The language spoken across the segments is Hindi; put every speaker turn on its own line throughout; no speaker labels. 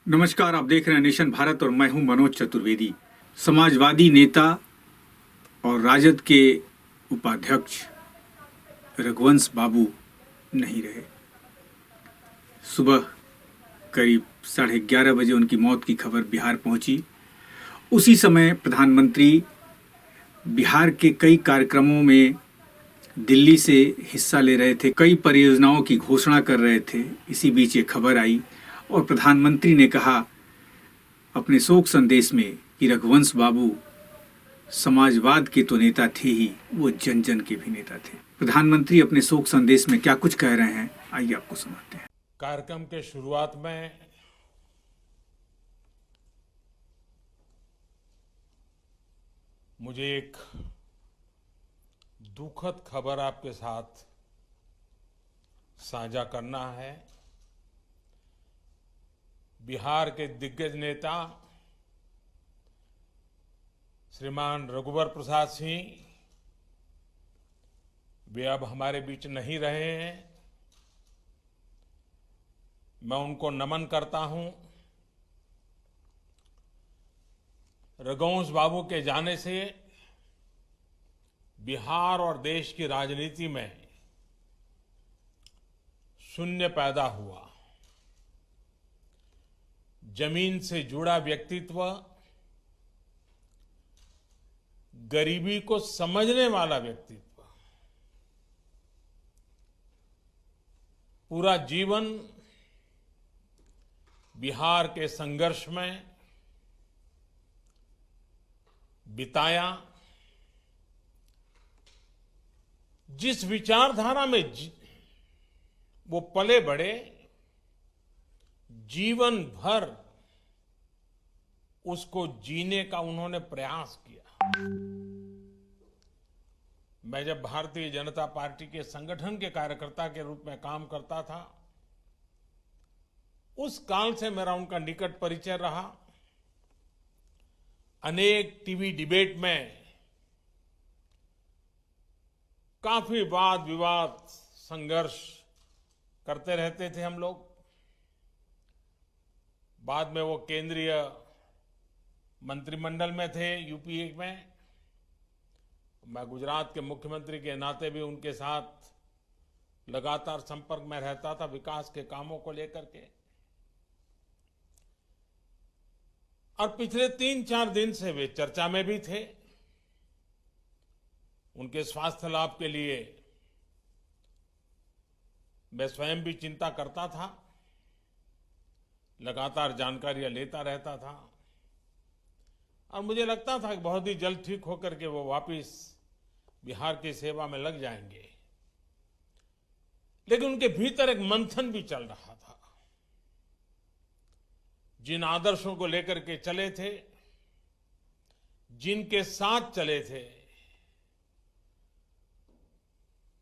नमस्कार, आप देख रहे हैं नेशन भारत और मैं हूं मनोज चतुर्वेदी। समाजवादी नेता और राजद के उपाध्यक्ष रघुवंश बाबू नहीं रहे। सुबह करीब 11:30 बजे उनकी मौत की खबर बिहार पहुंची। उसी समय प्रधानमंत्री बिहार के कई कार्यक्रमों में दिल्ली से हिस्सा ले रहे थे, कई परियोजनाओं की घोषणा कर रहे थे। इसी बीच ये खबर आई और प्रधानमंत्री ने कहा अपने शोक संदेश में कि रघुवंश बाबू समाजवाद के तो नेता थे ही, वो जन जन के भी नेता थे। प्रधानमंत्री अपने शोक संदेश में क्या कुछ कह रहे हैं, आइए आपको सुनाते हैं।
कार्यक्रम के शुरुआत में मुझे एक दुखद खबर आपके साथ साझा करना है। बिहार के दिग्गज नेता श्रीमान रघुवर प्रसाद सिंह वे अब हमारे बीच नहीं रहे हैं। मैं उनको नमन करता हूं। रघुवंश बाबू के जाने से बिहार और देश की राजनीति में शून्य पैदा हुआ। जमीन से जुड़ा व्यक्तित्व, गरीबी को समझने वाला व्यक्तित्व, पूरा जीवन बिहार के संघर्ष में बिताया। जिस विचारधारा में वो पले बढ़े, जीवन भर उसको जीने का उन्होंने प्रयास किया। मैं जब भारतीय जनता पार्टी के संगठन के कार्यकर्ता के रूप में काम करता था, उस काल से मेरा उनका निकट परिचय रहा। अनेक टीवी डिबेट में काफी वाद विवाद संघर्ष करते रहते थे हम लोग। बाद में वो केंद्रीय मंत्रिमंडल में थे यूपीए में। मैं गुजरात के मुख्यमंत्री के नाते भी उनके साथ लगातार संपर्क में रहता था विकास के कामों को लेकर के। और पिछले 3-4 दिन से वे चर्चा में भी थे। उनके स्वास्थ्य लाभ के लिए मैं स्वयं भी चिंता करता था, लगातार जानकारियां लेता रहता था और मुझे लगता था कि बहुत ही जल्द ठीक होकर के वो वापस बिहार की सेवा में लग जाएंगे। लेकिन उनके भीतर एक मंथन भी चल रहा था। जिन आदर्शों को लेकर के चले थे, जिनके साथ चले थे,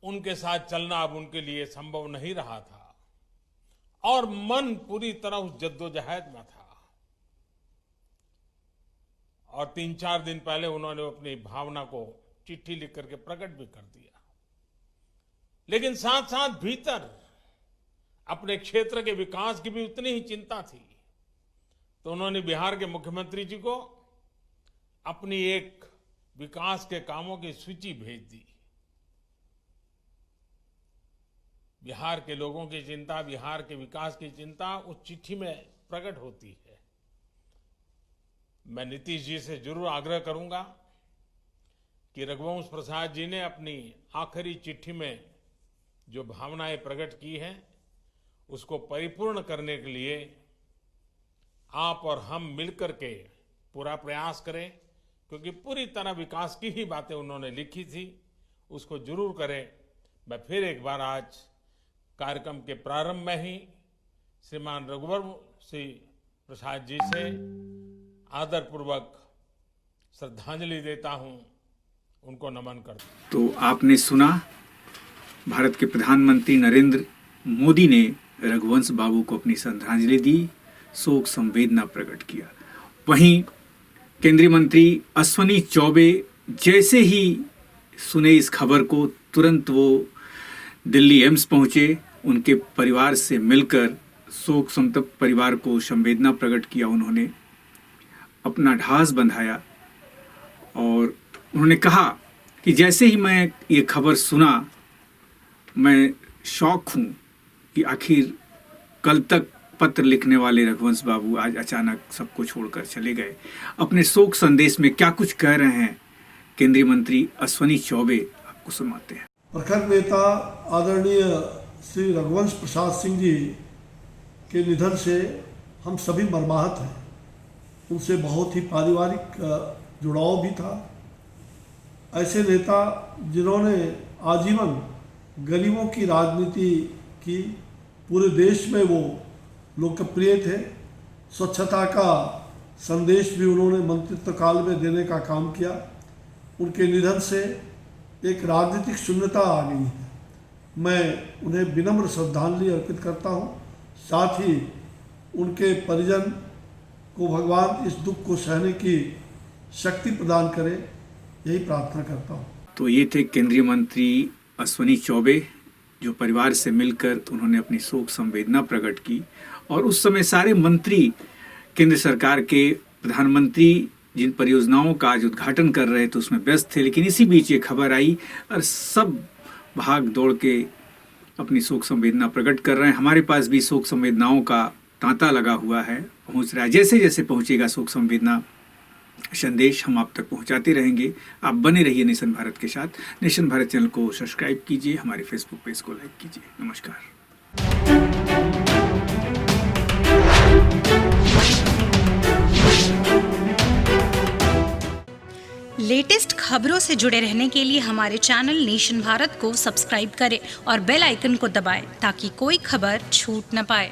उनके साथ चलना अब उनके लिए संभव नहीं रहा था और मन पूरी तरह उस जद्दोजहद में था। और 3-4 दिन पहले उन्होंने अपनी भावना को चिट्ठी लिख करके प्रकट भी कर दिया। लेकिन साथ साथ भीतर अपने क्षेत्र के विकास की भी उतनी ही चिंता थी। तो उन्होंने बिहार के मुख्यमंत्री जी को अपनी एक विकास के कामों की सूची भेज दी। बिहार के लोगों की चिंता, बिहार के विकास की चिंता उस चिट्ठी में प्रकट होती है। मैं नीतीश जी से जरूर आग्रह करूंगा कि रघुवंश प्रसाद जी ने अपनी आखिरी चिट्ठी में जो भावनाएं प्रकट की हैं, उसको परिपूर्ण करने के लिए आप और हम मिलकर के पूरा प्रयास करें, क्योंकि पूरी तरह विकास की ही बातें उन्होंने लिखी थी, उसको जरूर करें। मैं फिर एक बार आज कार्यक्रम के प्रारंभ में ही श्रीमान रघुवर सिंह प्रसाद जी से आदरपूर्वक श्रद्धांजलि देता हूं, उनको नमन करता हूं।
तो आपने सुना, भारत के प्रधानमंत्री नरेंद्र मोदी ने रघुवंश बाबू को अपनी श्रद्धांजलि दी, शोक संवेदना प्रकट किया। वहीं केंद्रीय मंत्री अश्विनी चौबे जैसे ही सुने इस खबर को, तुरंत वो दिल्ली एम्स पहुंचे, उनके परिवार से मिलकर शोक संतप्त परिवार को संवेदना प्रकट किया। उन्होंने अपना ढास बंधाया और उन्होंने कहा कि जैसे ही मैं ये खबर सुना मैं शॉक हूँ कि आखिर कल तक पत्र लिखने वाले रघुवंश बाबू आज अचानक सबको छोड़कर चले गए। अपने शोक संदेश में क्या कुछ कह रहे हैं केंद्रीय मंत्री अश्विनी चौबे, आपको सुनाते हैं।
प्रखर नेता आदरणीय श्री रघुवंश प्रसाद सिंह जी के निधन से हम सभी मर्माहत हैं। उनसे बहुत ही पारिवारिक जुड़ाव भी था। ऐसे नेता जिन्होंने आजीवन गरीबों की राजनीति की, पूरे देश में वो लोकप्रिय थे। स्वच्छता का संदेश भी उन्होंने मंत्रित्व काल में देने का काम किया। उनके निधन से एक राजनीतिक शून्यता आ गई है। मैं उन्हें विनम्र श्रद्धांजलि अर्पित करता हूं। साथ ही उनके परिजन को भगवान इस दुख को सहने की शक्ति प्रदान करे, यही प्रार्थना करता हूं।
तो ये थे केंद्रीय मंत्री अश्विनी चौबे, जो परिवार से मिलकर उन्होंने अपनी शोक संवेदना प्रकट की। और उस समय सारे मंत्री केंद्र सरकार के, प्रधानमंत्री जिन परियोजनाओं का आज उद्घाटन कर रहे थे उसमें व्यस्त थे। लेकिन इसी बीच ये खबर आई और सब भाग दौड़ के अपनी शोक संवेदना प्रकट कर रहे हैं। हमारे पास भी शोक संवेदनाओं का तांता लगा हुआ है, पहुंच रहा है। जैसे जैसे पहुंचेगा शोक संवेदना संदेश हम आप तक पहुंचाते रहेंगे। आप बने रहिए नेशन भारत के साथ। नेशन भारत चैनल को सब्सक्राइब कीजिए, हमारे फेसबुक पेज को लाइक कीजिए। नमस्कार।
लेटेस्ट खबरों से जुड़े रहने के लिए हमारे चैनल नेशन भारत को सब्सक्राइब करें और बेल आइकन को दबाएं ताकि कोई खबर छूट न पाए।